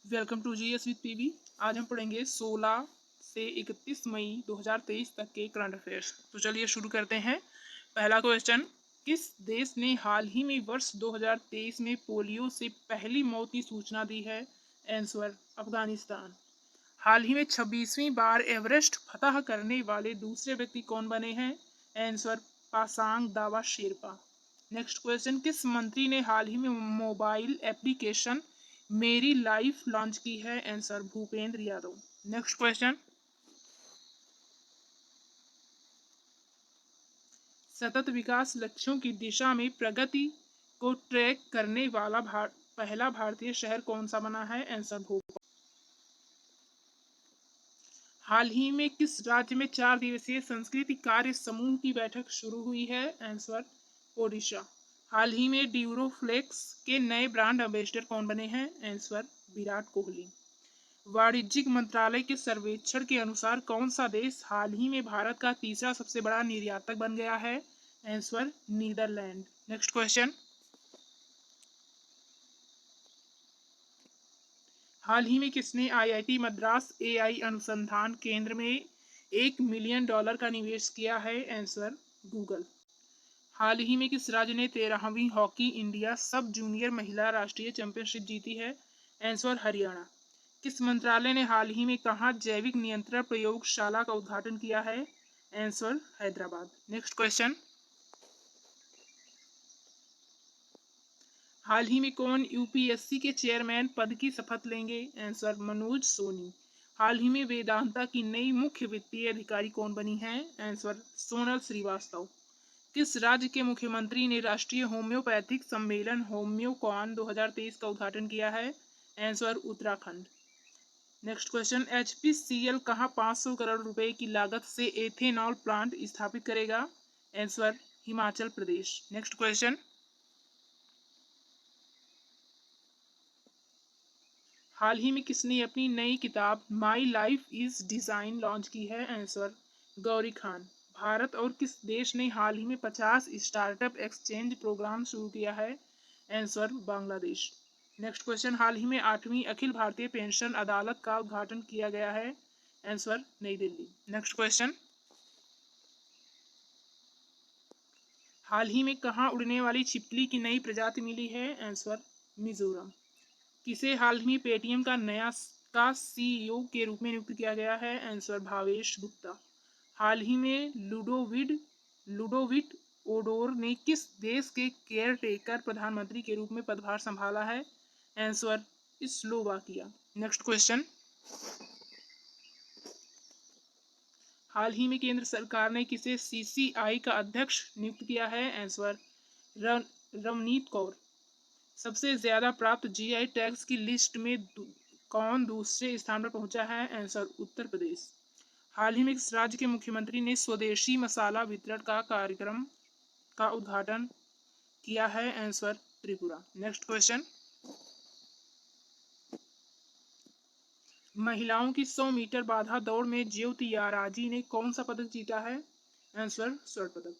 Welcome to GS with PV. आज हम पढ़ेंगे 16 से 31 मई 2023 तक के करंट अफेयर्स। तो चलिए शुरू करते हैं। पहला क्वेश्चन, किस देश ने हाल ही में वर्ष 2023 में पोलियो से पहली मौत की सूचना दी है? आंसर अफगानिस्तान। हाल ही में 26वीं बार एवरेस्ट फतह करने वाले दूसरे व्यक्ति कौन बने हैं? आंसर पासांग दावा शेरपा। नेक्स्ट क्वेश्चन, किस मंत्री ने हाल ही में मोबाइल एप्लीकेशन मेरी लाइफ लॉन्च की है? Answer Bhupendra Yadav. Next question, सतत विकास लक्ष्यों की दिशा में प्रगति को ट्रैक करने वाला पहला भारतीय शहर कौन सा बना है? आंसर भोपाल। हाल ही में किस राज्य में 4 दिवसीय संस्कृति कार्य समूह की बैठक शुरू हुई है? आंसर ओडिशा। हाल ही में ड्यूरोफ्लेक्स के नए ब्रांड एम्बेसडर कौन बने हैं? आंसर विराट कोहली। वाणिज्यिक मंत्रालय के सर्वेक्षण के अनुसार कौन सा देश हाल ही में भारत का तीसरा सबसे बड़ा निर्यातक बन गया है? Answer Netherland. नेक्स्ट क्वेश्चन, हाल ही में किसने आईआईटी मद्रास एआई अनुसंधान केंद्र में $1 मिलियन का निवेश किया है? Answer Google. हाल ही में किस राज्य ने 13वीं हॉकी इंडिया सब जूनियर महिला राष्ट्रीय चैंपियनशिप जीती है? आंसर हरियाणा। किस मंत्रालय ने हाल ही में कहाँ जैविक नियंत्रण प्रयोगशाला का उद्घाटन किया है? आंसर हैदराबाद। नेक्स्ट क्वेश्चन, हाल ही में कौन यूपीएससी के चेयरमैन पद की शपथ लेंगे? आंसर मनोज सोनी। हाल ही में वेदांता की नई मुख्य वित्तीय अधिकारी कौन बनी है? आंसर सोनल श्रीवास्तव। किस राज्य के मुख्यमंत्री ने राष्ट्रीय होम्योपैथिक सम्मेलन होम्योकॉन 2023 का उद्घाटन किया है? Answer Uttarakhand. Next question, HPCL कहाँ 500 करोड़ रुपए की लागत से एथेनॉल प्लांट स्थापित करेगा? Answer Himachal Pradesh. Next question, हाल ही में किसने अपनी नई किताब my life is design launch की है? आंसर गौरी खान। भारत और किस देश ने हाल ही में 50 स्टार्टअप एक्सचेंज प्रोग्राम शुरू किया है? आंसर बांग्लादेश। नेक्स्ट क्वेश्चन, हाल ही में 8वीं अखिल भारतीय पेंशन अदालत का उद्घाटन किया गया है? आंसर नई दिल्ली। नेक्स्ट क्वेश्चन, हाल ही में कहाँ उड़ने वाली छिपकली की नई प्रजाति मिली है? आंसर मिजोरम। किसे हाल ही में पेटीएम का सीईओ के रूप में नियुक्त किया गया है? आंसर भावेश गुप्ता। हाल ही में लुडोविट ओडोर ने किस देश के केयर टेकर प्रधानमंत्री के रूप में पदभार संभाला है? Answer Slovakia. नेक्स्ट क्वेश्चन, हाल ही में केंद्र सरकार ने किसे सीसीआई का अध्यक्ष नियुक्त किया है? आंसर रवनीत कौर। सबसे ज्यादा प्राप्त जीआई टैग्स की लिस्ट में कौन दूसरे स्थान पर पहुंचा है? आंसर उत्तर प्रदेश। हाल ही में किस राज्य के मुख्यमंत्री ने स्वदेशी मसाला वितरण का कार्यक्रम का उद्घाटन किया है? आंसर त्रिपुरा। नेक्स्ट क्वेश्चन, महिलाओं की 100 मीटर बाधा दौड़ में ज्योति याराजी ने कौन सा पदक जीता है? आंसर स्वर्ण पदक।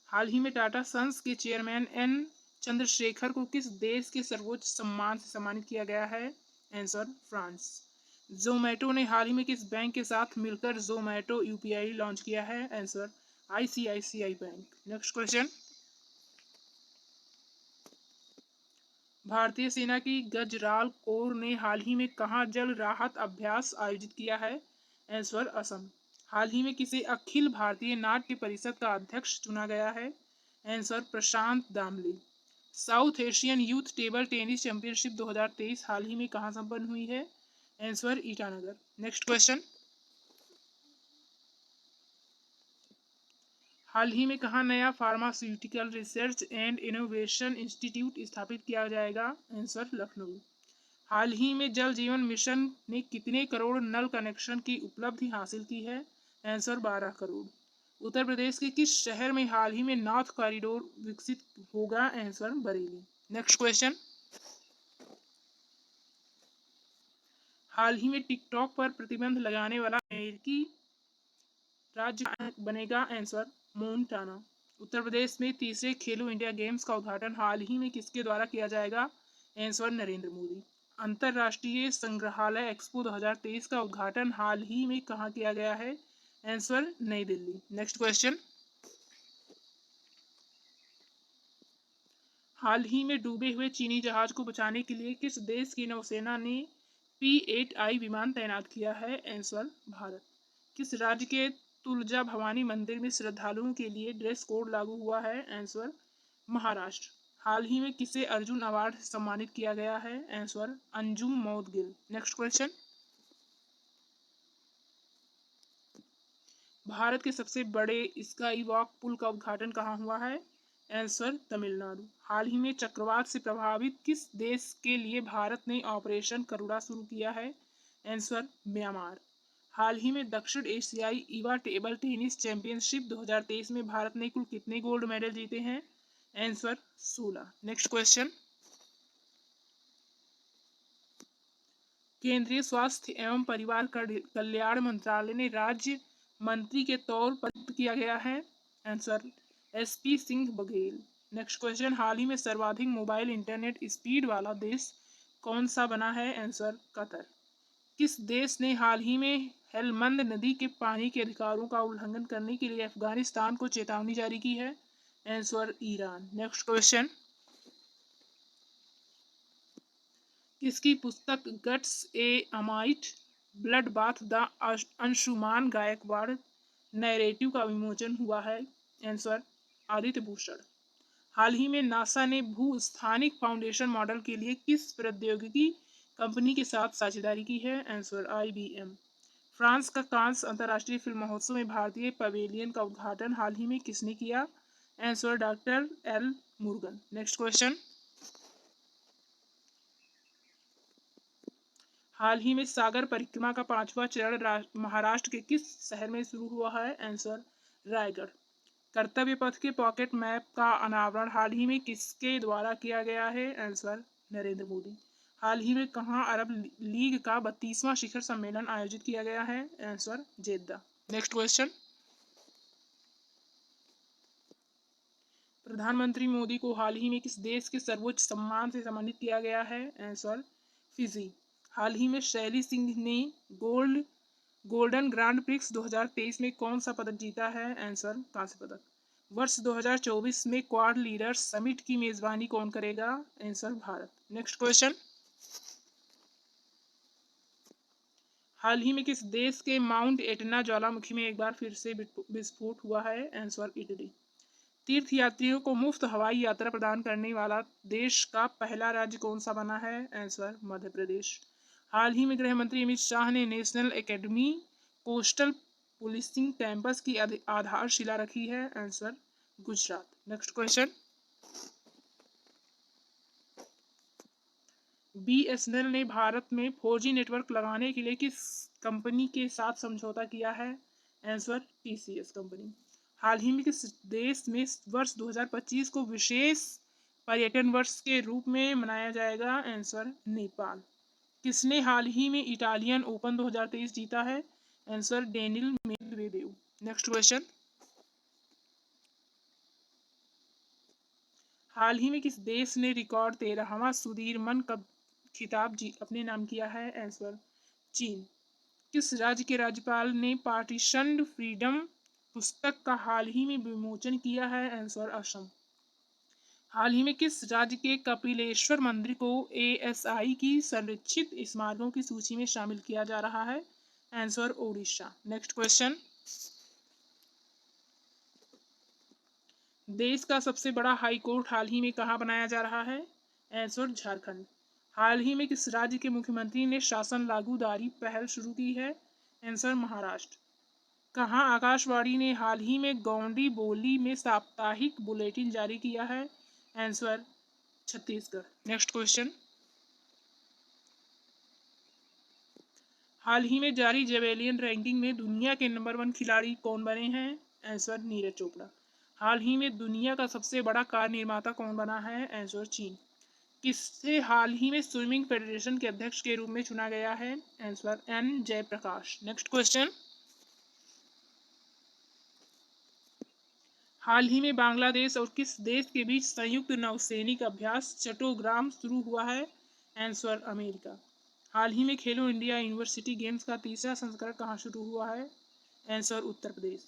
हाल ही में टाटा सन्स के चेयरमैन एन चंद्रशेखर को किस देश के सर्वोच्च सम्मान से सम्मानित किया गया है? Answer France. जोमैटो ने हाल ही में किस बैंक के साथ मिलकर जोमैटो यूपीआई लॉन्च किया है? Answer ICICI bank. Next question, भारतीय सेना की गजराल कोर ने हाल ही में कहाँ जल राहत अभ्यास आयोजित किया है? आंसर असम। हाल ही में किसे अखिल भारतीय नाट्य परिषद का अध्यक्ष चुना गया है? Answer Prashant Damle. South Asian youth table tennis championship 2023 हाल ही में कहाँ संपन्न हुई है? आंसर ईटानगर। नेक्स्ट क्वेश्चन, हाल ही में कहाँ नया pharmaceutical research and innovation institute स्थापित किया जाएगा? आंसर लखनऊ। हाल ही में जल जीवन मिशन ने कितने करोड़ नल कनेक्शन की उपलब्धि हासिल की है? आंसर 12 करोड़। उत्तर प्रदेश के किस शहर में हाल ही में नॉर्थ कॉरिडोर विकसित होगा? आंसर बरेली। नेक्स्ट क्वेश्चन, हाल ही में टिकटॉक पर प्रतिबंध लगाने वाला अमेरिकी राज्य बनेगा? Answer Montana. उत्तर प्रदेश में तीसरे खेलो इंडिया गेम्स का उद्घाटन हाल ही में किसके द्वारा किया जाएगा? आंसर नरेंद्र मोदी। अंतरराष्ट्रीय संग्रहालय एक्सपो 2023 का उद्घाटन हाल ही में कहाँ किया गया है? आंसर नई दिल्ली। नेक्स्ट क्वेश्चन, हाल ही में डूबे हुए चीनी जहाज को बचाने के लिए किस देश की नौसेना ने P-8I विमान तैनात किया है? आंसर भारत। किस राज्य के तुलजा भवानी मंदिर में श्रद्धालुओं के लिए ड्रेस कोड लागू हुआ है? आंसर महाराष्ट्र। हाल ही में किसे अर्जुन अवार्ड से सम्मानित किया गया है? Answer Anjum Moudgil. Next question, Bharat के सबसे बड़े स्काई वॉक पुल का उद्घाटन कहाँ हुआ है? आंसर तमिलनाडु। हाल ही में चक्रवात से प्रभावित किस देश के लिए भारत ने ऑपरेशन करुणा शुरू किया है? Answer Myanmar. हाल ही में दक्षिण एशियाई ईवा टेबल टेनिस चैंपियनशिप 2023 में भारत ने कुल कितने गोल्ड मेडल जीते हैं? आंसर 16। नेक्स्ट क्वेश्चन, केंद्रीय स्वास्थ्य एवं परिवार कल्याण मंत्रालय ने राज्य मंत्री के तौर पर नियुक्त किया गया है? Answer SP Singh Baghel. Next question, हाल ही में सर्वाधिक मोबाइल इंटरनेट स्पीड वाला देश कौन सा बना है? Answer Qatar. किस देश ने हाल ही में हेलमंद नदी के पानी के अधिकारों का उल्लंघन करने के लिए अफगानिस्तान को चेतावनी जारी की है? Answer Iran. नेक्स्ट क्वेश्चन, किसकी पुस्तक guts a amidst bloodbath the Anshuman Gaekwad narrative का विमोचन हुआ है? आंसर आदित्य भूषण। हाल ही में नासा ने भू स्थानिक फाउंडेशन मॉडल के लिए किस प्रौद्योगिकी कंपनी के साथ साझेदारी की है? Answer IBM। फ्रांस का कांस अंतर्राष्ट्रीय फिल्म महोत्सव में भारतीय पवेलियन का उद्घाटन हाल ही में किसने किया? Answer doctor L Murugan. Next question, हाल ही में सागर परिक्रमा का 5वां चरण महाराष्ट्र के किस शहर में शुरू हुआ है? आंसर रायगढ़। कर्तव्य पथ के पॉकेट मैप का अनावरण हाल ही में किसके द्वारा किया गया है? आंसर नरेंद्र मोदी। हाल ही में कहाँ अरब लीग का 32वां शिखर सम्मेलन आयोजित किया गया है? आंसर जेद्दा। नेक्स्ट क्वेश्चन, प्रधानमंत्री मोदी को हाल ही में किस देश के सर्वोच्च सम्मान से सम्मानित किया गया है? Answer Fiji. हाल ही में शैली सिंह ने गोल्डन ग्रांड प्रिक्स 2023 में कौन सा पदक जीता है? आंसर कांस्य पदक। वर्ष 2024 में क्वाड लीडर्स समिट की मेजबानी कौन करेगा? आंसर भारत। नेक्स्ट क्वेश्चन, हाल ही में किस देश के माउंट एटना ज्वालामुखी में एक बार फिर से विस्फोट हुआ है? Answer Italy. तीर्थ यात्रियों को मुफ्त हवाई यात्रा प्रदान करने वाला देश का पहला राज्य कौन सा बना है? आंसर मध्य प्रदेश। हाल ही में गृह मंत्री अमित शाह ने national academy coastal policing campus की आधारशिला रखी है? Answer Gujarat. Next question, BSNL ने भारत में 4G नेटवर्क लगाने के लिए किस कंपनी के साथ समझौता किया है? Answer TCS company. हाल ही में किस देश में वर्ष 2025 को विशेष पर्यटन वर्ष के रूप में मनाया जाएगा? आंसर नेपाल। किसने हाल ही में इटालियन ओपन 2023 जीता है? Answer Daniil Medvedev. Next question, हाल ही में किस देश ने रिकॉर्ड 13वां सुदीरमन कप खिताब अपने नाम किया है? आंसर चीन। किस राज्य के राज्यपाल ने पार्टीशन फ्रीडम पुस्तक का हाल ही में विमोचन किया है? आंसर असम। हाल ही में किस राज्य के कपिलेश्वर मंदिर को ASI की संरक्षित स्मारकों की सूची में शामिल किया जा रहा है? आंसर ओडिशा। नेक्स्ट क्वेश्चन, देश का सबसे बड़ा हाई कोर्ट हाल ही में कहाँ बनाया जा रहा है? आंसर झारखंड। हाल ही में किस राज्य के मुख्यमंत्री ने शासन लागूदारी पहल शुरू की है? आंसर महाराष्ट्र। कहाँ आकाशवाणी ने हाल ही में गोंडी बोली में साप्ताहिक बुलेटिन जारी किया है? आंसर छत्तीसगढ़। नेक्स्ट क्वेश्चन, हाल ही में जारी जेवेलियन रैंकिंग में दुनिया के नंबर 1 खिलाड़ी कौन बने हैं? आंसर नीरज चोपड़ा। हाल ही में दुनिया का सबसे बड़ा कार निर्माता कौन बना है? आंसर चीन। किसे हाल ही में स्विमिंग फेडरेशन के अध्यक्ष के रूप में चुना गया है? Answer N Jayaprakash. Next question, हाल ही में बांग्लादेश और किस देश के बीच संयुक्त नौसैनिक अभ्यास चट्टोग्राम शुरू हुआ है? Answer America. हाल ही में खेलो इंडिया यूनिवर्सिटी गेम्स का तीसरा संस्करण कहाँ शुरू हुआ है? आंसर उत्तर प्रदेश।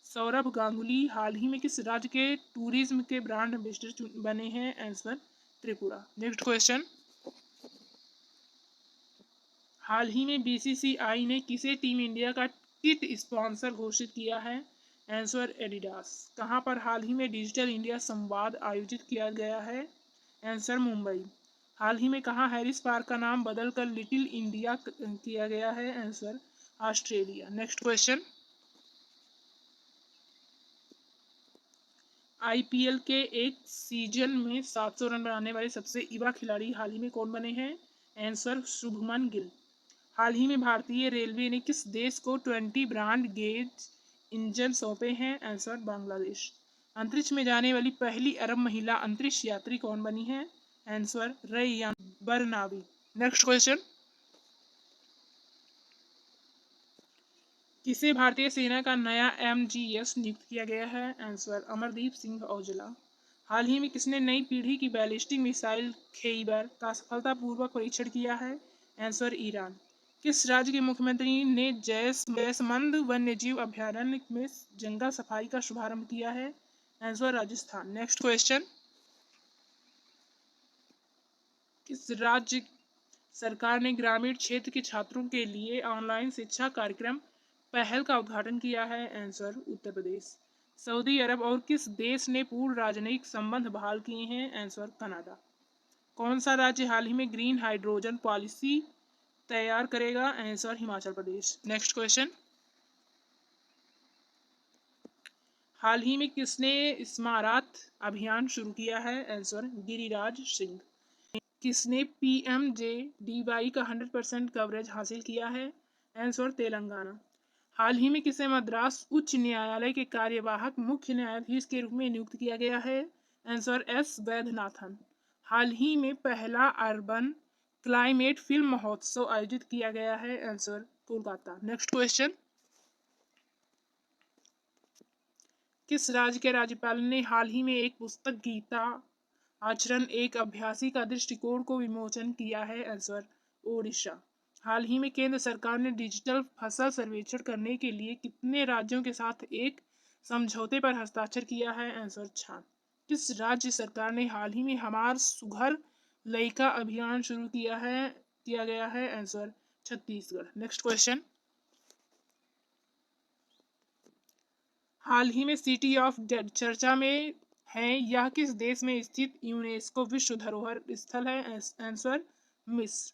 सौरभ गांगुली हाल ही में किस राज्य के टूरिज्म के ब्रांड एम्बेसडर बने हैं? आंसर त्रिपुरा। नेक्स्ट क्वेश्चन, हाल ही में बीसीसीआई ने किसे टीम इंडिया का किट स्पॉन्सर घोषित किया है? Answer Adidas. कहां पर हाल ही में डिजिटल इंडिया संवाद आयोजित किया गया है? आंसर मुंबई। हाल ही में कहां हैरिस पार्क का नाम बदलकर लिटिल इंडिया किया गया है? Answer Australia. Next question, IPL के एक सीजन में 700 रन बनाने वाले सबसे युवा खिलाड़ी हाल ही में कौन बने हैं? आंसर शुभमन गिल। हाल ही में भारतीय रेलवे ने किस देश को 20 ब्रॉड गेज इंजन सौंपे हैं? आंसर बांग्लादेश। अंतरिक्ष में जाने वाली पहली अरब महिला अंतरिक्ष यात्री कौन बनी है? आंसर रैयान बरनावी। नेक्स्ट क्वेश्चन, किसे भारतीय सेना का नया एमजीएस नियुक्त किया गया है? आंसर अमरदीप सिंह औजला। हाल ही में किसने नई पीढ़ी की बैलिस्टिक मिसाइल खैबर का सफलतापूर्वक परीक्षण किया है? Answer Iran. किस राज्य के मुख्यमंत्री ने जैसमंद वन्यजीव अभयारण्य में जंगल सफारी का शुभारंभ किया है? आंसर राजस्थान। नेक्स्ट क्वेश्चन, किस राज्य सरकार ने ग्रामीण क्षेत्र के छात्रों के लिए ऑनलाइन शिक्षा कार्यक्रम पहल का उद्घाटन किया है? आंसर उत्तर प्रदेश। सऊदी अरब और किस देश ने पूर्ण राजनयिक संबंध बहाल किए हैं? Answer Canada. कौन सा राज्य हाल ही में ग्रीन हाइड्रोजन पॉलिसी तैयार करेगा? Answer Himachal Pradesh. Next question, हाल ही में किसने स्मारत अभियान शुरू किया है? आंसर गिरिराज सिंह। किसने पीएमजेडीवाई का 100% कवरेज हासिल किया है? आंसर तेलंगाना। हाल ही में किसे मद्रास उच्च न्यायालय के कार्यवाहक मुख्य न्यायाधीश के रूप में नियुक्त किया गया है? Answer S Vaidyanathan. हाल ही में पहला अर्बन क्लाइमेट फिल्म महोत्सव आयोजित किया गया है? आंसर कोलकाता। नेक्स्ट क्वेश्चन, किस राज्य के राज्यपाल ने हाल ही में एक पुस्तक गीता आचरण एक अभ्यासी का दृष्टिकोण को विमोचन किया है? आंसर ओडिशा। हाल ही में केंद्र सरकार ने डिजिटल फसल सर्वेक्षण करने के लिए कितने राज्यों के साथ एक समझौते पर हस्ताक्षर किया है? आंसर 6। किस राज्य सरकार ने हाल ही में हमार सुघर लइका अभियान शुरू किया गया है? आंसर छत्तीसगढ़। नेक्स्ट क्वेश्चन, हाल ही में सिटी ऑफ डेड चर्चा में है, यह किस देश में स्थित यूनेस्को विश्व धरोहर स्थल है? आंसर मिस्र।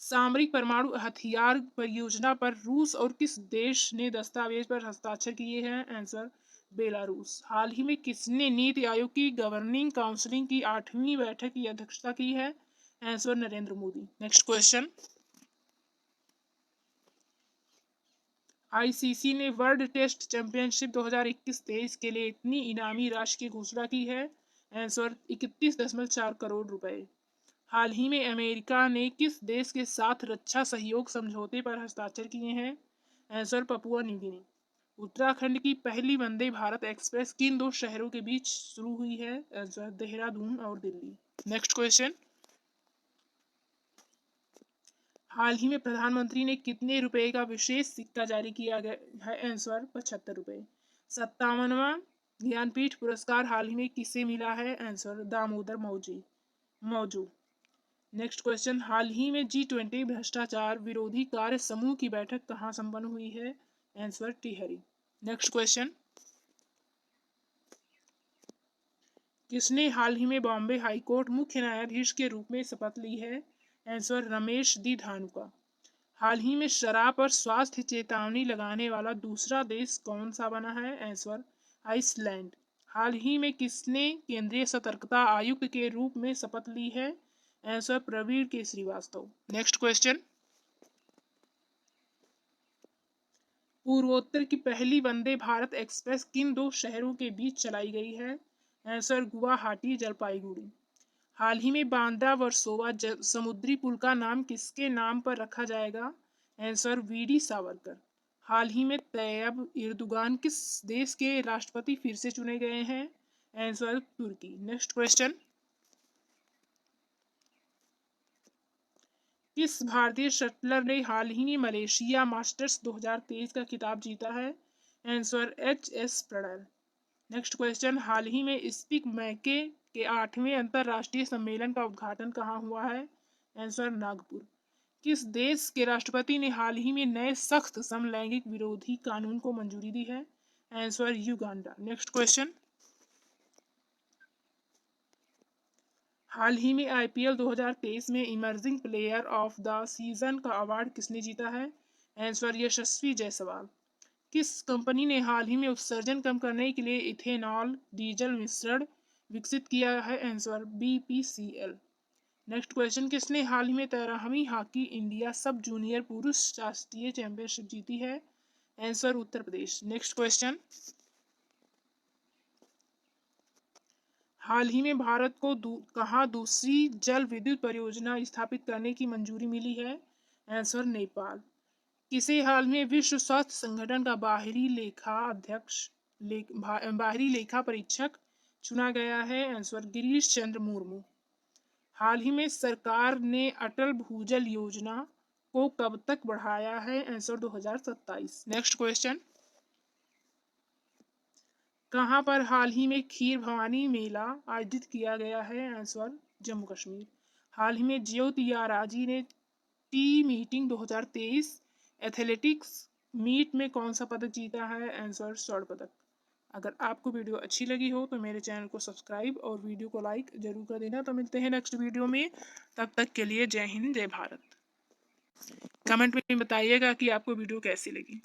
सामरिक परमाणु हथियार परियोजना पर रूस और किस देश ने दस्तावेज पर हस्ताक्षर किए हैं? Answer Belarus. हाल ही में किसने नीति आयोग की गवर्निंग काउंसिल की 8वीं बैठक की अध्यक्षता की है? Answer Narendra Modi. Next question, ICC ने वर्ल्ड टेस्ट चैंपियनशिप 2021-23 के लिए इतनी इनामी राशि की घोषणा की है? आंसर 31.4 करोड़ रुपए। हाल ही में अमेरिका ने किस देश के साथ रक्षा सहयोग समझौते पर हस्ताक्षर किए हैं? Answer Papua New Guinea. Uttarakhand की पहली वंदे भारत एक्सप्रेस किन दो शहरों के बीच शुरू हुई है? आंसर देहरादून और दिल्ली। नेक्स्ट क्वेश्चन, हाल ही में प्रधानमंत्री ने कितने रुपए का विशेष सिक्का जारी किया गया है? आंसर 75 रुपए। 57वां ज्ञानपीठ पुरस्कार हाल ही में किसे मिला है? आंसर दामोदर मौजू। नेक्स्ट क्वेश्चन, हाल ही में G20 भ्रष्टाचार विरोधी कार्य समूह की बैठक कहाँ संपन्न हुई है? आंसर टिहरी। नेक्स्ट क्वेश्चन, किसने हाल ही में बॉम्बे हाईकोर्ट मुख्य न्यायाधीश के रूप में शपथ ली है? आंसर रमेश दी धानुका। हाल ही में शराब पर स्वास्थ्य चेतावनी लगाने वाला दूसरा देश कौन सा बना है? Answer Iceland. हाल ही में किसने केंद्रीय सतर्कता आयुक्त के रूप में शपथ ली है? आंसर प्रवीण के श्रीवास्तव। नेक्स्ट क्वेश्चन, पूर्वोत्तर की पहली वंदे भारत एक्सप्रेस किन दो शहरों के बीच चलाई गई है? आंसर गुवाहाटी जलपाईगुड़ी। हाल ही में बांद्रा वर्सोवा समुद्री पुल का नाम किसके नाम पर रखा जाएगा? Answer VD Savarkar. हाल ही में तैयब एर्दोगान किस देश के राष्ट्रपति फिर से चुने गए हैं? आंसर तुर्की। नेक्स्ट क्वेश्चन, किस भारतीय शटलर ने हाल ही में मलेशिया मास्टर्स 2023 का खिताब जीता है? Answer HS. Prannoy. Next question, हाल ही में स्पीक मैके के 8वें अंतरराष्ट्रीय सम्मेलन का उद्घाटन कहाँ हुआ है? आंसर नागपुर। किस देश के राष्ट्रपति ने हाल ही में नए सख्त समलैंगिक विरोधी कानून को मंजूरी दी है? Answer Uganda. नेक्स्ट क्वेश्चन, हाल ही में आईपीएल 2023 में emerging player of the season का अवार्ड किसने जीता है? आंसर यशस्वी जायसवाल। किस कंपनी ने हाल ही में उत्सर्जन कम करने के लिए इथेनॉल डीजल मिश्रण विकसित किया है? Answer BPCL. नेक्स्ट क्वेश्चन, किसने हाल ही में 13वीं हॉकी इंडिया सब जूनियर पुरुष राष्ट्रीय चैंपियनशिप जीती है? Answer Uttar Pradesh. Next question, हाल ही में भारत को कहाँ दूसरी जल विद्युत परियोजना स्थापित करने की मंजूरी मिली है? आंसर नेपाल। किसे हाल में विश्व स्वास्थ्य संगठन का बाहरी लेखा परीक्षक चुना गया है? आंसर गिरीश चंद्र मुर्मू। हाल ही में सरकार ने अटल भूजल योजना को कब तक बढ़ाया है? आंसर 2027। नेक्स्ट क्वेश्चन, कहाँ पर हाल ही में खीर भवानी मेला आयोजित किया गया है? आंसर जम्मू कश्मीर। हाल ही में ज्योति राजी ने टी मीटिंग 2023 एथलेटिक्स मीट में कौन सा पदक जीता है? आंसर स्वर्ण पदक। अगर आपको वीडियो अच्छी लगी हो तो मेरे चैनल को सब्सक्राइब और वीडियो को लाइक जरूर कर देना। तो मिलते हैं नेक्स्ट वीडियो में, तब तक के लिए जय हिंद जय भारत। कमेंट में बताइएगा कि आपको वीडियो कैसी लगी।